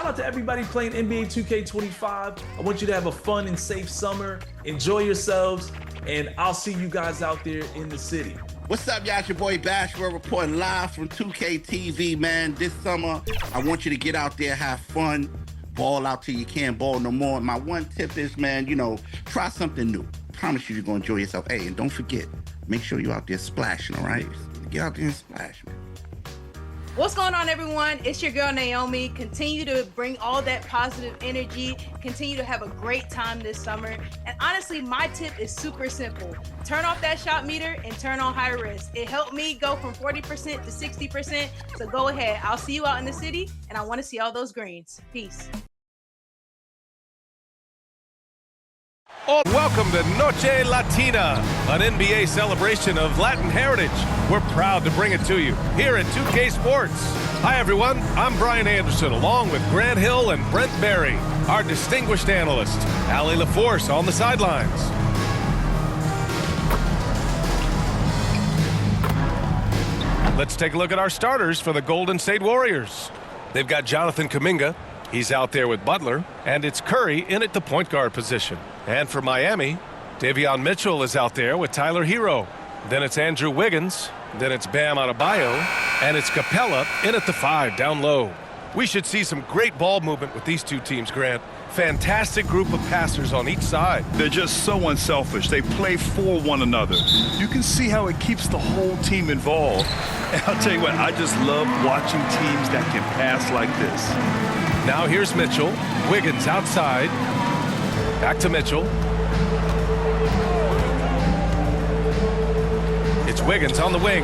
shout out to everybody playing NBA 2K25. I want you to have a fun and safe summer. Enjoy yourselves, and I'll see you guys out there in the city. What's up, y'all? It's your boy Bashford reporting live from 2K TV, man. This summer, I want you to get out there, have fun, ball out till you can't ball no more. My one tip is, man, try something new. Promise you, you're gonna enjoy yourself. Hey, and don't forget, make sure you're out there splashing, all right? Get out there and splash, man. What's going on, everyone? It's your girl Naomi. Continue to bring all that positive energy. Continue to have a great time this summer. And honestly, my tip is super simple. Turn off that shot meter and turn on high risk. It helped me go from 40% to 60%. So go ahead. I'll see you out in the city, and I want to see all those greens. Peace. Welcome to Noche Latina, an NBA celebration of Latin heritage. We're proud to bring it to you here at 2K Sports. Hi, everyone. I'm Brian Anderson, along with Grant Hill and Brent Barry, our distinguished analyst, Allie LaForce on the sidelines. Let's take a look at our starters for the Golden State Warriors. They've got Jonathan Kuminga. He's out there with Butler, and it's Curry in at the point guard position. And for Miami, Davion Mitchell is out there with Tyler Hero. Then it's Andrew Wiggins. Then it's Bam Adebayo. And it's Capella in at the 5 down low. We should see some great ball movement with these two teams, Grant. Fantastic group of passers on each side. They're just so unselfish. They play for one another. You can see how it keeps the whole team involved. And I'll tell you what, I just love watching teams that can pass like this. Now here's Mitchell. Wiggins outside. Back to Mitchell. It's Wiggins on the wing.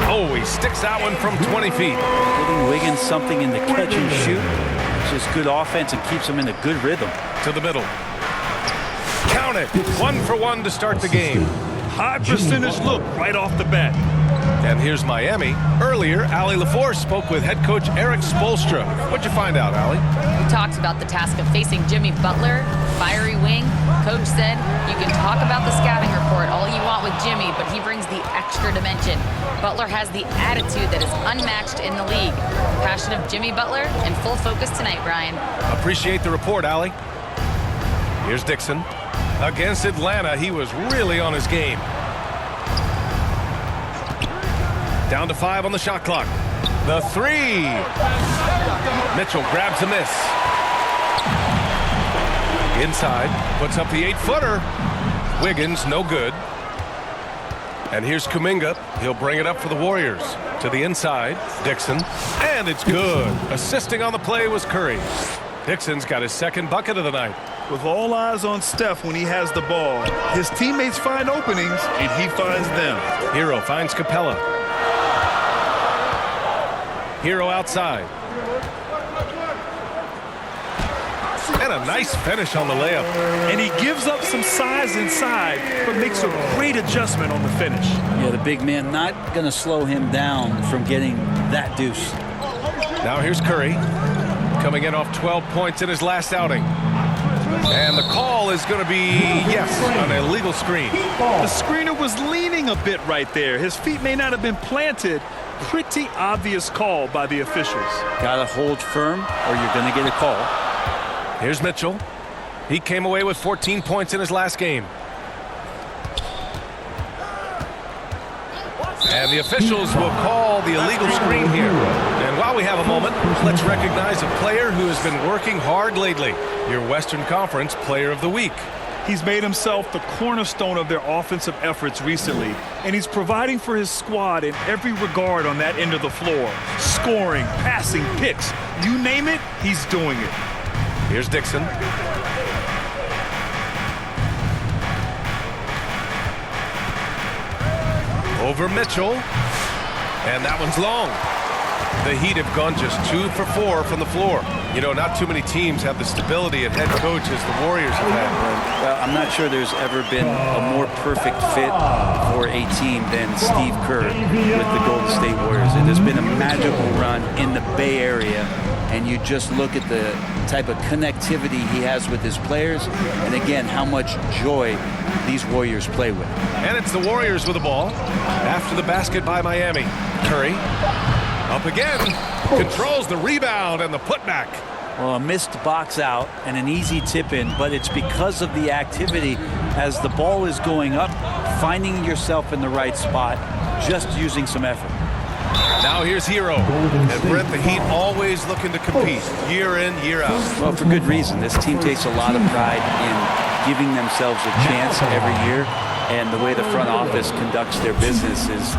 Oh, he sticks that one from 20 feet. Giving Wiggins something in the catch and shoot. It's just good offense and keeps him in a good rhythm. To the middle. Count it. 1 for 1 to start the game. High percentage look right off the bat. And here's Miami. Earlier, Allie LaForce spoke with head coach Eric Spoelstra. What'd you find out, Allie? We talked about the task of facing Jimmy Butler, fiery wing. Coach said, you can talk about the scouting report all you want with Jimmy, but he brings the extra dimension. Butler has the attitude that is unmatched in the league. Passion of Jimmy Butler and full focus tonight, Brian. Appreciate the report, Allie. Here's Dixon. Against Atlanta, he was really on his game. Down to 5 on the shot clock. The 3. Mitchell grabs a miss. Inside, puts up the 8-footer. Wiggins, no good. And here's Kuminga. He'll bring it up for the Warriors. To the inside, Dixon. And it's good. Assisting on the play was Curry. Dixon's got his second bucket of the night. With all eyes on Steph when he has the ball, his teammates find openings, and he finds them. Hero finds Capella. Hero outside. And a nice finish on the layup. And he gives up some size inside, but makes a great adjustment on the finish. Yeah, the big man not going to slow him down from getting that deuce. Now here's Curry, coming in off 12 points in his last outing. And the call is going to be, yes, an illegal screen. The screener was leaning a bit right there. His feet may not have been planted. Pretty obvious call by the officials. Got to hold firm or you're going to get a call. Here's Mitchell. He came away with 14 points in his last game. And the officials will call the illegal screen here. And while we have a moment, let's recognize a player who has been working hard lately. Your Western Conference Player of the Week. He's made himself the cornerstone of their offensive efforts recently, and he's providing for his squad in every regard on that end of the floor. Scoring, passing, picks, you name it, he's doing it. Here's Dixon. Over Mitchell. And that one's long. The Heat have gone just 2 for 4 from the floor. You know, not too many teams have the stability at head coach as the Warriors have had. Well, I'm not sure there's ever been a more perfect fit for a team than Steve Kerr with the Golden State Warriors. It has been a magical run in the Bay Area, and you just look at the type of connectivity he has with his players, and again, how much joy these Warriors play with. And it's the Warriors with the ball after the basket by Miami. Curry up again. Controls the rebound and the putback. Well, a missed box out and an easy tip in, but it's because of the activity as the ball is going up, finding yourself in the right spot, just using some effort. Now here's Hero. And Brent, the Heat always looking to compete year in, year out. Well, for good reason. This team takes a lot of pride in giving themselves a chance every year, and the way the front office conducts their business is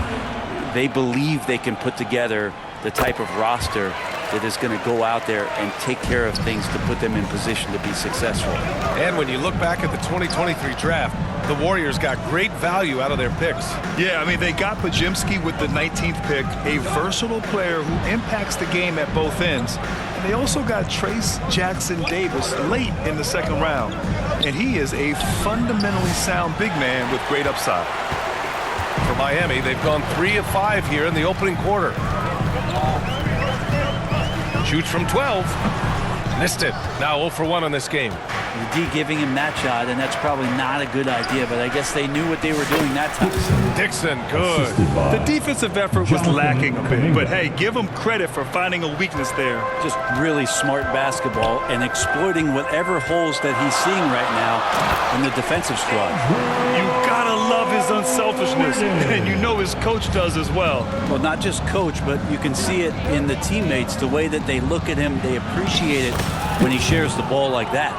they believe they can put together the type of roster that is going to go out there and take care of things to put them in position to be successful. And when you look back at the 2023 draft, the Warriors got great value out of their picks. Yeah, I mean, they got Pajimski with the 19th pick, a versatile player who impacts the game at both ends. And they also got Trace Jackson Davis late in the second round. And he is a fundamentally sound big man with great upside. For Miami, they've gone 3 of 5 here in the opening quarter. Shoots from 12. Missed it. Now 0 for 1 in this game. The D giving him that shot, and that's probably not a good idea, but I guess they knew what they were doing that time. Dixon, good. The defensive effort was lacking a bit, but hey, give them credit for finding a weakness there. Just really smart basketball and exploiting whatever holes that he's seeing right now in the defensive squad. You gotta love his unselfishness, and you know his coach does as well. Well, not just coach, but you can see it in the teammates, the way that they look at him, they appreciate it when he shares the ball like that.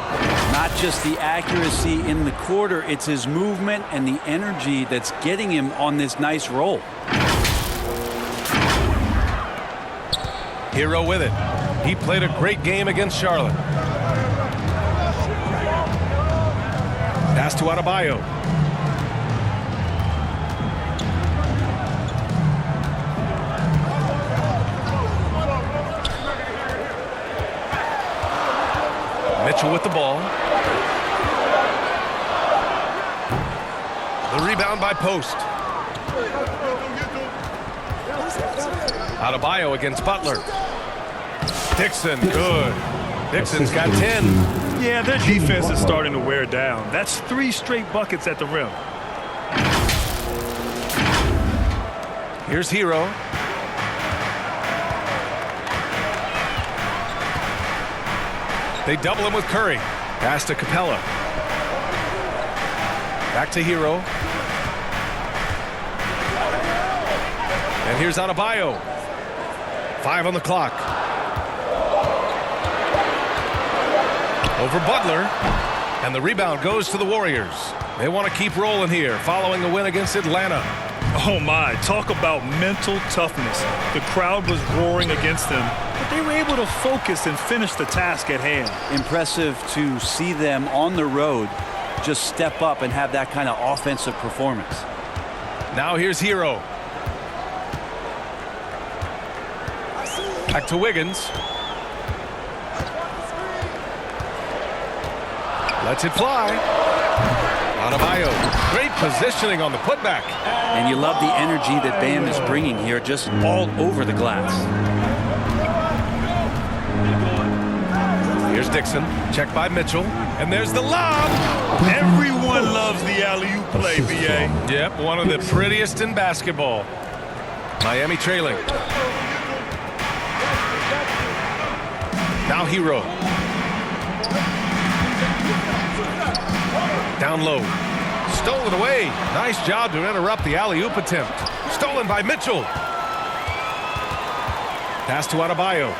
Not just the accuracy in the quarter, it's his movement and the energy that's getting him on this nice roll. Hero with it. He played a great game against Charlotte. Pass to Adebayo. Mitchell with the ball. The rebound by Post. Adebayo against Butler. Dixon, good. Dixon's got 10. Yeah, their defense is starting to wear down. That's 3 straight buckets at the rim. Here's Hero. They double him with Curry. Pass to Capella. Back to Hero. And here's Adebayo. 5 on the clock. Over Butler. And the rebound goes to the Warriors. They want to keep rolling here following a win against Atlanta. Oh my, talk about mental toughness. The crowd was roaring against them, but they were able to focus and finish the task at hand. Impressive to see them on the road just step up and have that kind of offensive performance. Now here's Hero. Back to Wiggins. Lets it fly. Adebayo, great positioning on the putback. And you love the energy that Bam is bringing here, just all over the glass. Here's Dixon, checked by Mitchell, and there's the lob. Everyone loves the alley-oop play, B.A. Yep, one of the prettiest in basketball. Miami trailing. Now Hero. Down low. Stolen away. Nice job to interrupt the alley-oop attempt. Stolen by Mitchell. Pass to Adebayo.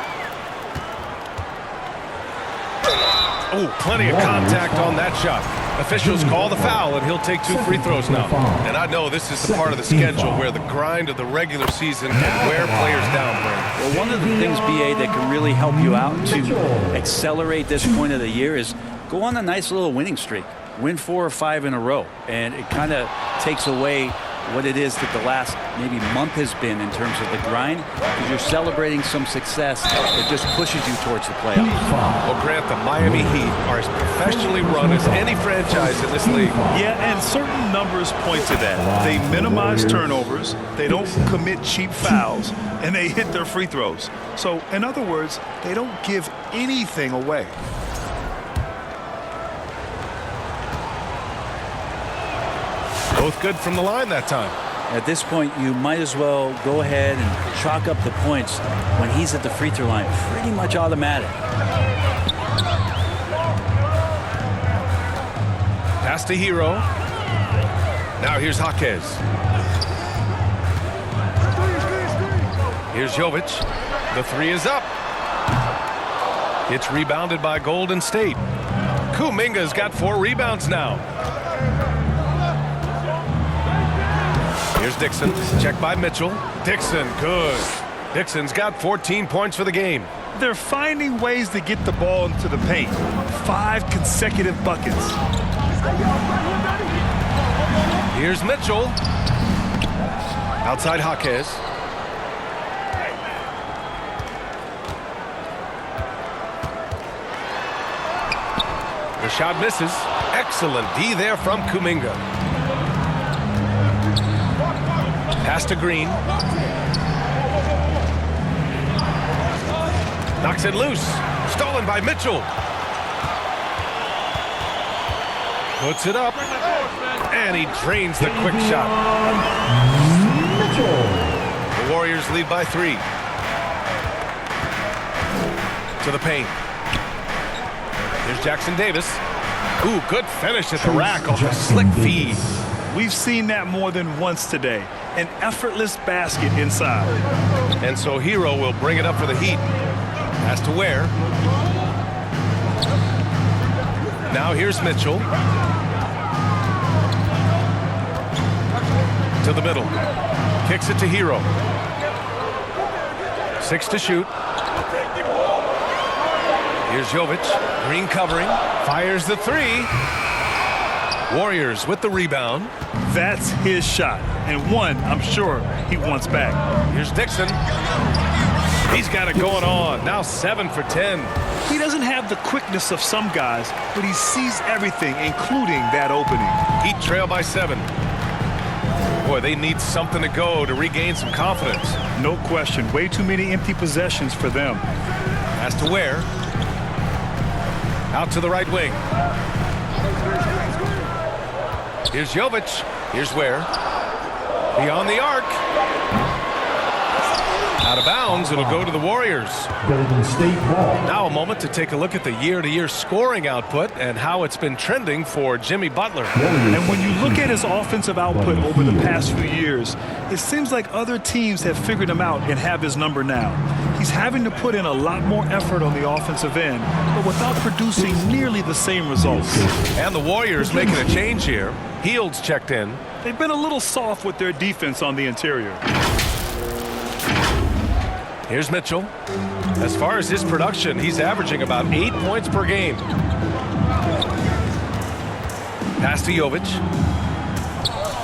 Oh, plenty of contact on that shot. Officials call the foul, and he'll take 2 free throws now. And I know this is the part of the schedule where the grind of the regular season can wear players down, Brent. Well, one of the things, B.A., that can really help you out to accelerate this point of the year is go on a nice little winning streak. Win 4 or 5 in a row, and it kind of takes away what it is that the last maybe month has been in terms of the grind, because you're celebrating some success that just pushes you towards the playoffs. Well, Grant, the Miami Heat are as professionally run as any franchise in this league. Yeah, and certain numbers point to that. They minimize turnovers, they don't commit cheap fouls, and they hit their free throws. So, in other words, they don't give anything away. Both good from the line that time. At this point, you might as well go ahead and chalk up the points when he's at the free throw line. Pretty much automatic. Pass to Hero. Now here's Jaquez. Here's Jovic. The three is up. It's rebounded by Golden State. Kuminga's got 4 rebounds now. Here's Dixon. Checked by Mitchell. Dixon, good. Dixon's got 14 points for the game. They're finding ways to get the ball into the paint. 5 consecutive buckets. Here's Mitchell. Outside Jaquez. The shot misses. Excellent D there from Kuminga. Pass to Green. Knocks it loose. Stolen by Mitchell. Puts it up. And he drains the quick shot. The Warriors lead by 3. To the paint. Here's Jackson Davis. Ooh, good finish at the rack off a slick feed. We've seen that more than once today. An effortless basket inside. And so Hero will bring it up for the Heat. Has to Ware. Now here's Mitchell. To the middle. Kicks it to Hero. 6 to shoot. Here's Jovic. Green covering. Fires the 3. Warriors with the rebound. That's his shot. And one, I'm sure, he wants back. Here's Dixon. He's got it going on. Now 7 for 10. He doesn't have the quickness of some guys, but he sees everything, including that opening. Heat trail by 7. Boy, they need something to go to regain some confidence. No question. Way too many empty possessions for them. Has to Ware. Out to the right wing. Here's Jovic. Here's Ware. Beyond the arc. Out of bounds. It'll go to the Warriors. Golden State ball. Now a moment to take a look at the year-to-year scoring output and how it's been trending for Jimmy Butler. And when you look at his offensive output over the past few years, it seems like other teams have figured him out and have his number now. He's having to put in a lot more effort on the offensive end, but without producing nearly the same results. And the Warriors making a change here. Heald's checked in. They've been a little soft with their defense on the interior. Here's Mitchell. As far as his production, he's averaging about 8 points per game. Pass to Jovic.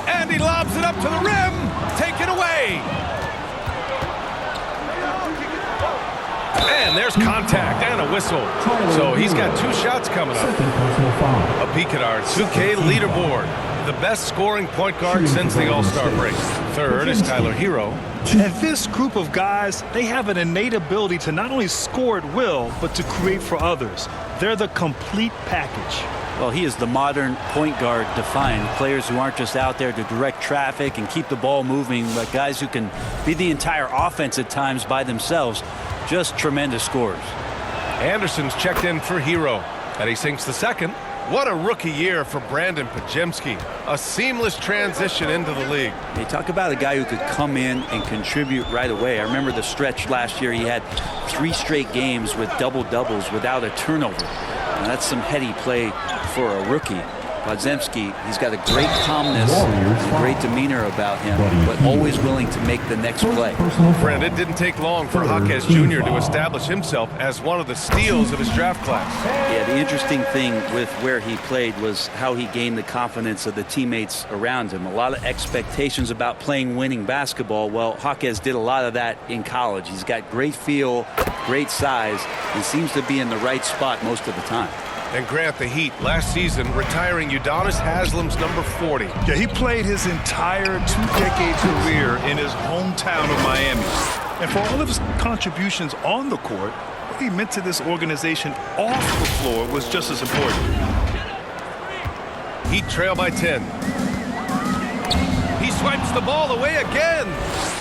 And he lobs it up to the rim. Taken away. And there's contact and a whistle. So he's got 2 shots coming up. A peek at our 2K leaderboard. The best scoring point guard since the All-Star break. Third is Tyler Hero. And this group of guys, they have an innate ability to not only score at will, but to create for others. They're the complete package. Well, he is the modern point guard defined. Players who aren't just out there to direct traffic and keep the ball moving, but guys who can be the entire offense at times by themselves. Just tremendous scorers. Anderson's checked in for Hero, and he sinks the second. What a rookie year for Brandon Podziemski. A seamless transition into the league. They talk about a guy who could come in and contribute right away. I remember the stretch last year. He had 3 straight games with double-doubles without a turnover. And that's some heady play for a rookie. Podziemski, he's got a great calmness, a great demeanor about him, but always willing to make the next play. Brent, it didn't take long for Jaquez Jr. to establish himself as one of the steals of his draft class. Yeah, the interesting thing with where he played was how he gained the confidence of the teammates around him. A lot of expectations about playing winning basketball. Well, Jaquez did a lot of that in college. He's got great feel, great size, and seems to be in the right spot most of the time. And Grant, the Heat last season retiring Udonis Haslam's number 40. Yeah, he played his entire 2-decade career in his hometown of Miami. And for all of his contributions on the court, what he meant to this organization off the floor was just as important. Heat trail by 10. He swipes the ball away again.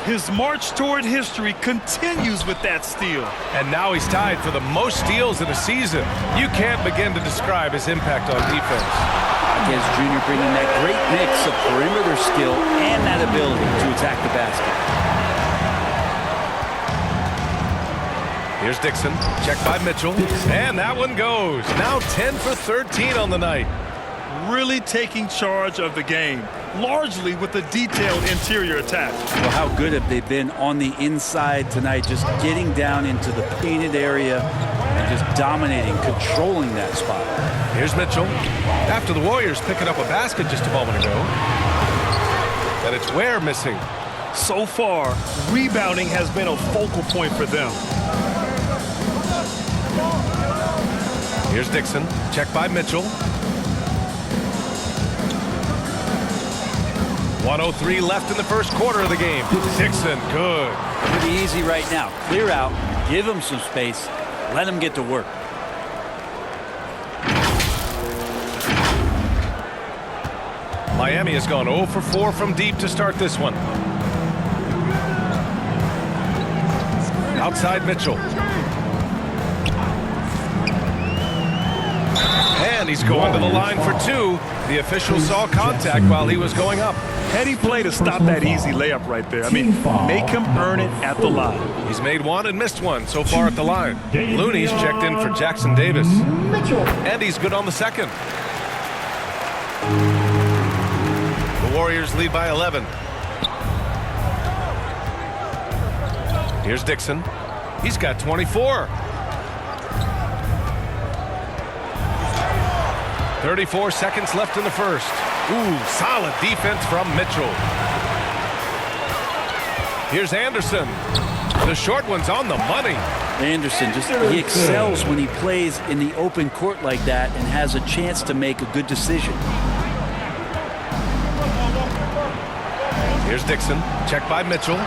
His march toward history continues with that steal. And now he's tied for the most steals in a season. You can't begin to describe his impact on defense. Against Jr. bringing that great mix of perimeter skill and that ability to attack the basket. Here's Dixon, checked by Mitchell, and that one goes. Now 10 for 13 on the night. Really taking charge of the game, largely with a detailed interior attack. Well, how good have they been on the inside tonight, just getting down into the painted area and just dominating, controlling that spot. Here's Mitchell. After the Warriors picking up a basket just a moment ago. And it's Ware missing. So far, rebounding has been a focal point for them. Here's Dixon, checked by Mitchell. 1:03 left in the first quarter of the game. Dixon, good. Pretty easy right now. Clear out, give him some space, let him get to work. Miami has gone 0 for 4 from deep to start this one. Outside Mitchell. And he's going to the line for two. The official saw contact while he was going up. Heady play to stop that easy layup right there. I mean, make him earn it at the line. He's made one and missed one so far at the line. Looney's checked in for Jackson Davis. And he's good on the second. The Warriors lead by 11. Here's Dixon. He's got 24. 34 seconds left in the first. Ooh, solid defense from Mitchell. Here's Anderson. The short one's on the money. Anderson, he excels when he plays in the open court like that and has a chance to make a good decision. Here's Dixon, checked by Mitchell.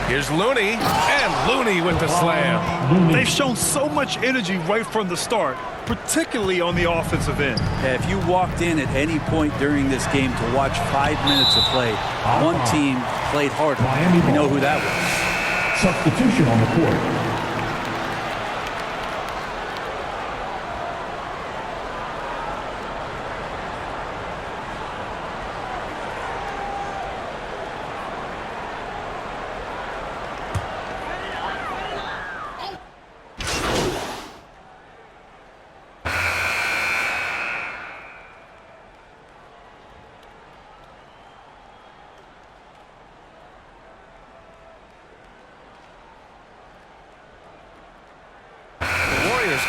Here's Looney, and Looney with the slam. They've shown so much energy right from the start, particularly on the offensive end. Yeah, if you walked in at any point during this game to watch 5 minutes of play, one team played harder. You know who that was. Substitution on the court.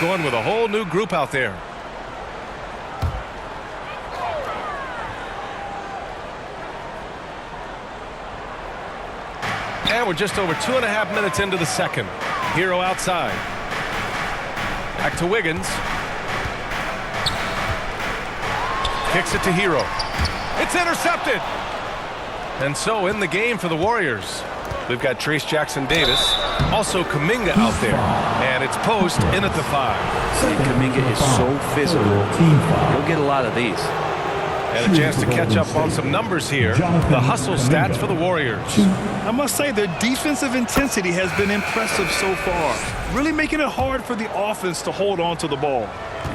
Going with a whole new group out there. And we're just over 2.5 minutes into the second. Hero outside. Back to Wiggins. Kicks it to Hero. It's intercepted. And so in the game for the Warriors, we've got Trace Jackson Davis, also Kuminga out there, and it's post in at the 5. Kuminga is so physical. He'll get a lot of these. And a chance to catch up on some numbers here. The hustle stats for the Warriors. I must say their defensive intensity has been impressive so far, really making it hard for the offense to hold on to the ball.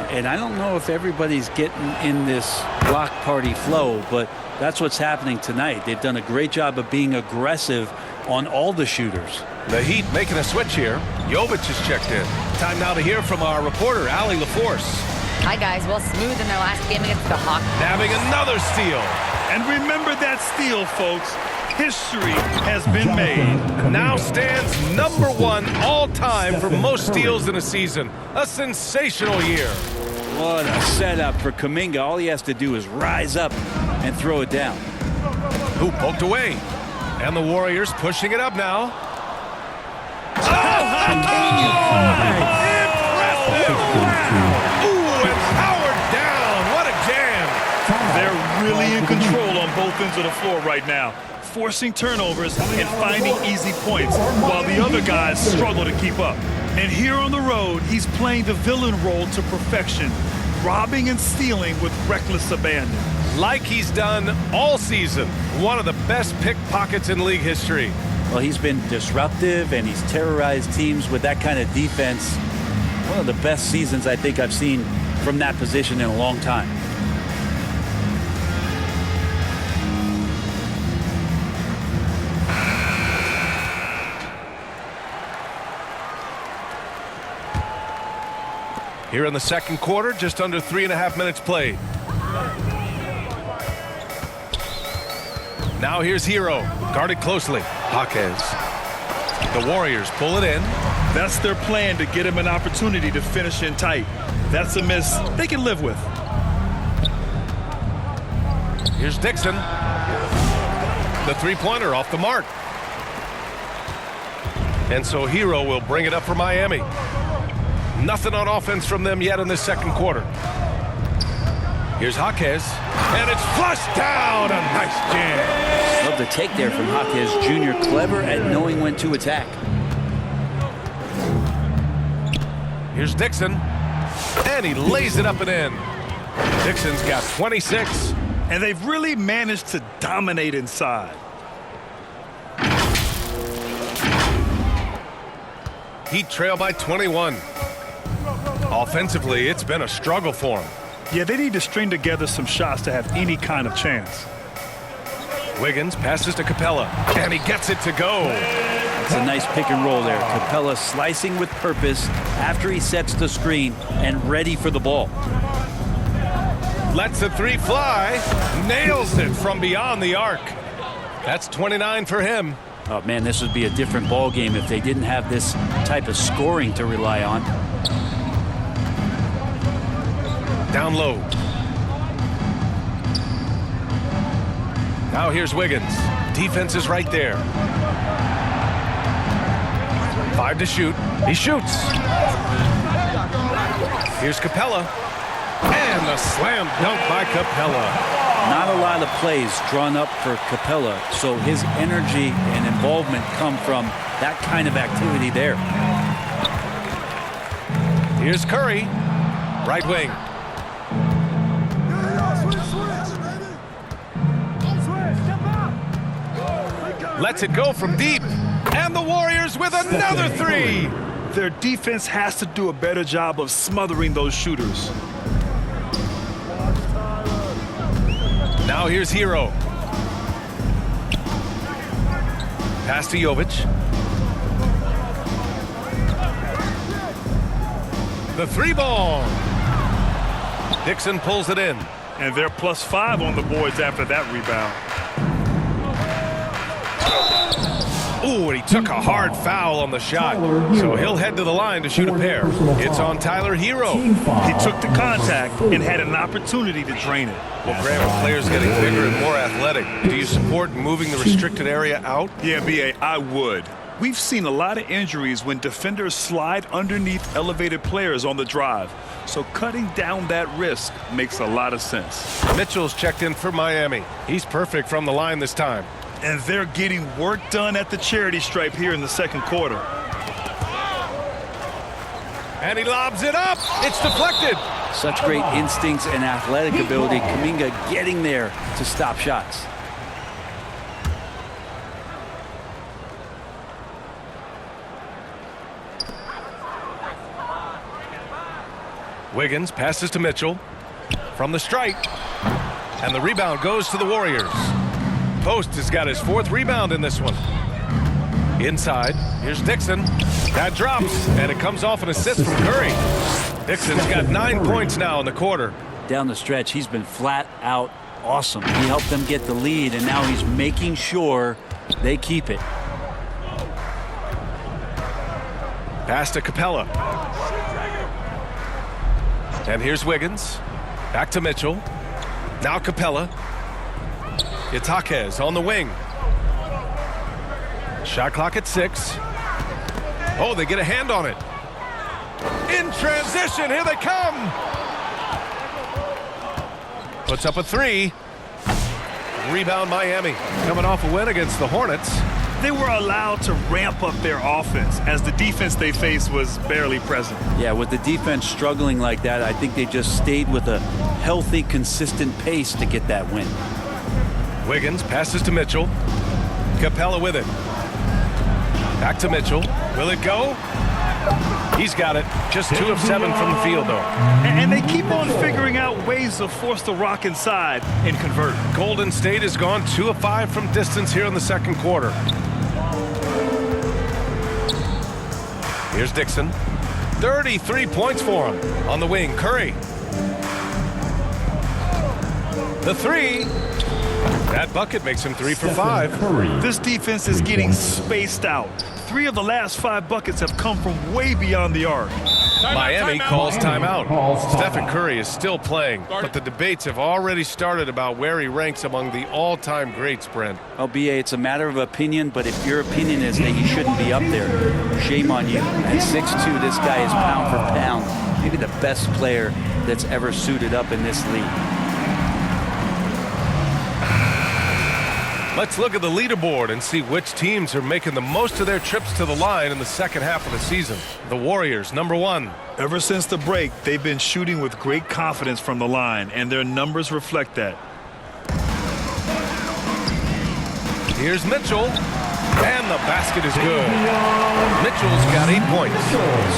And I don't know if everybody's getting in this block party flow, but that's what's happening tonight. They've done a great job of being aggressive on all the shooters. The Heat making a switch here. Jovic is checked in. Time now to hear from our reporter, Allie LaForce. Hi, guys. Well, smooth in their last game against the Hawks. Nabbing another steal. And remember that steal, folks. History has been made. Now stands #1 all-time for most steals in a season. A sensational year. What a setup for Kuminga. All he has to do is rise up and throw it down. Who poked away. And the Warriors pushing it up now. Impressive! Ooh, and powered down. What a jam. They're really in control on both ends of the floor right now, forcing turnovers and finding easy points while the other guys struggle to keep up. And here on the road, he's playing the villain role to perfection, robbing and stealing with reckless abandon. like he's done all season. One of the best pickpockets in league history. Well, he's been disruptive, and he's terrorized teams with that kind of defense. One of the best seasons I think I've seen from that position in a long time. Here in the second quarter, just under 3.5 minutes played. Now here's Hero, guarded closely. Jaquez. The Warriors pull it in. That's their plan, to get him an opportunity to finish in tight. That's a miss they can live with. Here's Dixon. The three-pointer off the mark. And so Hero will bring it up for Miami. Nothing on offense from them yet in this second quarter. Here's Jaquez, and it's flushed down. A nice jam. Love the take there from Jaquez Jr. Clever at knowing when to attack. Here's Dixon, and he lays it up and in. Dixon's got 26. And they've really managed to dominate inside. Heat trail by 21. Offensively, it's been a struggle for him. Yeah, they need to string together some shots to have any kind of chance. Wiggins passes to Capella, and he gets it to go. It's a nice pick and roll there. Capella slicing with purpose after he sets the screen and ready for the ball. Lets the three fly, nails it from beyond the arc. That's 29 for him. Oh man, this would be a different ball game if they didn't have this type of scoring to rely on. Down low. Now here's Wiggins. Defense is right there. 5 to shoot. He shoots. Here's Capella. And the slam dunk by Capella. Not a lot of plays drawn up for Capella, so his energy and involvement come from that kind of activity there. Here's Curry. Right wing. Lets it go from deep. And the Warriors with another three. Their defense has to do a better job of smothering those shooters. Now here's Hero. Pass to Jovic. The three ball. Dixon pulls it in. And they're +5 on the boards after that rebound. Ooh, and he took a hard foul on the shot. So he'll head to the line to shoot a pair. It's on Tyler Hero. He took the contact and had an opportunity to drain it. Well, Graham, with players getting bigger and more athletic, do you support moving the restricted area out? Yeah, B.A., I would. We've seen a lot of injuries when defenders slide underneath elevated players on the drive. So cutting down that risk makes a lot of sense. Mitchell's checked in for Miami. He's perfect from the line this time. And they're getting work done at the charity stripe here in the second quarter. And he lobs it up. It's deflected. Such great instincts and athletic ability. Kuminga getting there to stop shots. Wiggins passes to Mitchell from the stripe. And the rebound goes to the Warriors. Post has got his 4th rebound in this one. Inside, here's Dixon. That drops, and it comes off an assist from Curry. Dixon's got 9 points now in the quarter. Down the stretch, he's been flat out awesome. He helped them get the lead, and now he's making sure they keep it. Pass to Capella. And here's Wiggins. Back to Mitchell. Now Capella. It's Jaquez on the wing. Shot clock at 6. Oh, they get a hand on it. In transition, here they come. Puts up a 3. Rebound Miami. Coming off a win against the Hornets. They were allowed to ramp up their offense as the defense they faced was barely present. Yeah, with the defense struggling like that, I think they just stayed with a healthy, consistent pace to get that win. Wiggins passes to Mitchell. Capella with it. Back to Mitchell. Will it go? He's got it. Just 2 of 7 from the field, though. And they keep on figuring out ways to force the rock inside and convert. Golden State has gone 2 of 5 from distance here in the second quarter. Here's Dixon. 33 points for him. On the wing, Curry. The 3. That bucket makes him 3 for 5. This defense is getting spaced out. 3 of the last 5 buckets have come from way beyond the arc. Miami calls timeout. Stephen Curry is still playing, but the debates have already started about where he ranks among the all-time greats, Brent. Well, BA, it's a matter of opinion, but if your opinion is that he shouldn't be up there, shame on you. At 6'2", this guy is pound for pound, maybe the best player that's ever suited up in this league. Let's look at the leaderboard and see which teams are making the most of their trips to the line in the second half of the season. The Warriors, number 1. Ever since the break, they've been shooting with great confidence from the line, and their numbers reflect that. Here's Mitchell, and the basket is good. Mitchell's got 8 points.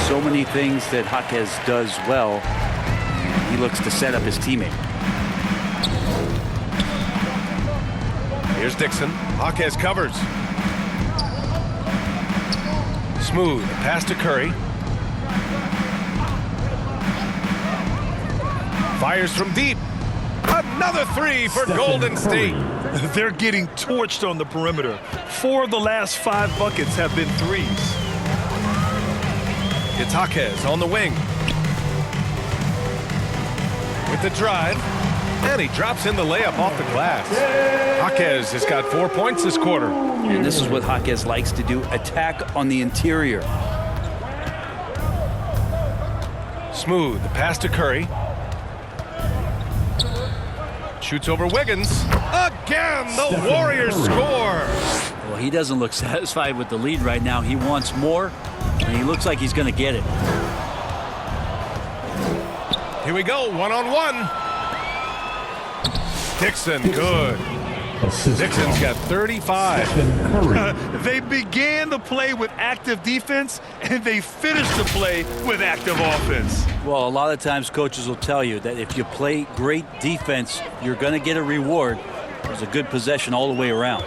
So many things that Jaquez does well. He looks to set up his teammate. Here's Dixon. Jaquez covers. Smooth. Pass to Curry. Fires from deep. Another 3 for Golden State. They're getting torched on the perimeter. 4 of the last 5 buckets have been threes. It's Jaquez on the wing. With the drive. And he drops in the layup off the glass. Jaquez has got 4 points this quarter. And this is what Jaquez likes to do, attack on the interior. Smooth, the pass to Curry. Shoots over Wiggins. Again, the Warriors score. Well, he doesn't look satisfied with the lead right now. He wants more, and he looks like he's going to get it. Here we go, 1-on-1. Dixon, good. Dixon's got 35. They began the play with active defense, and they finished the play with active offense. Well, a lot of times coaches will tell you that if you play great defense, you're going to get a reward. There's a good possession all the way around.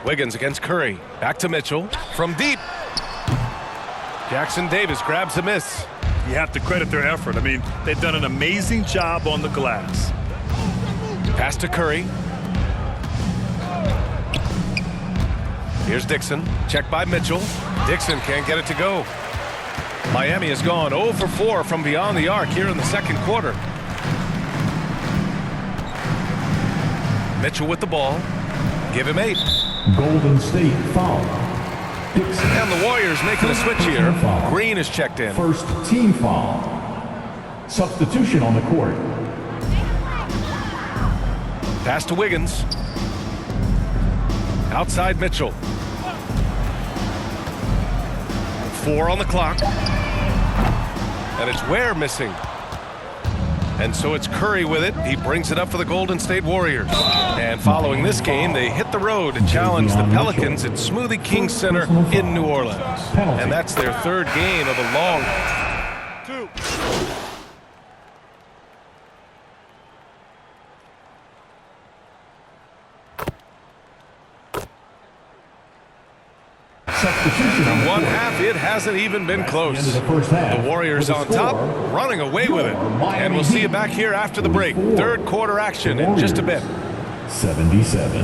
Wiggins against Curry. Back to Mitchell. From deep. Jackson Davis grabs a miss. You have to credit their effort. I mean, they've done an amazing job on the glass. Pass to Curry. Here's Dixon. Check by Mitchell. Dixon can't get it to go. Miami has gone 0 for 4 from beyond the arc here in the second quarter. Mitchell with the ball. Give him 8. Golden State foul. Dixon. And the Warriors making a switch here. Green is checked in. First team foul. Substitution on the court. Pass to Wiggins. Outside Mitchell. 4 on the clock. And it's Ware missing. And so it's Curry with it. He brings it up for the Golden State Warriors. And following this game, they hit the road to challenge the Pelicans at Smoothie King Center in New Orleans. And that's their 3rd game of the long 2. In one half, it hasn't even been close. The Warriors on top, running away with it. And we'll see you back here after the break. 3rd quarter action in just a bit. 77.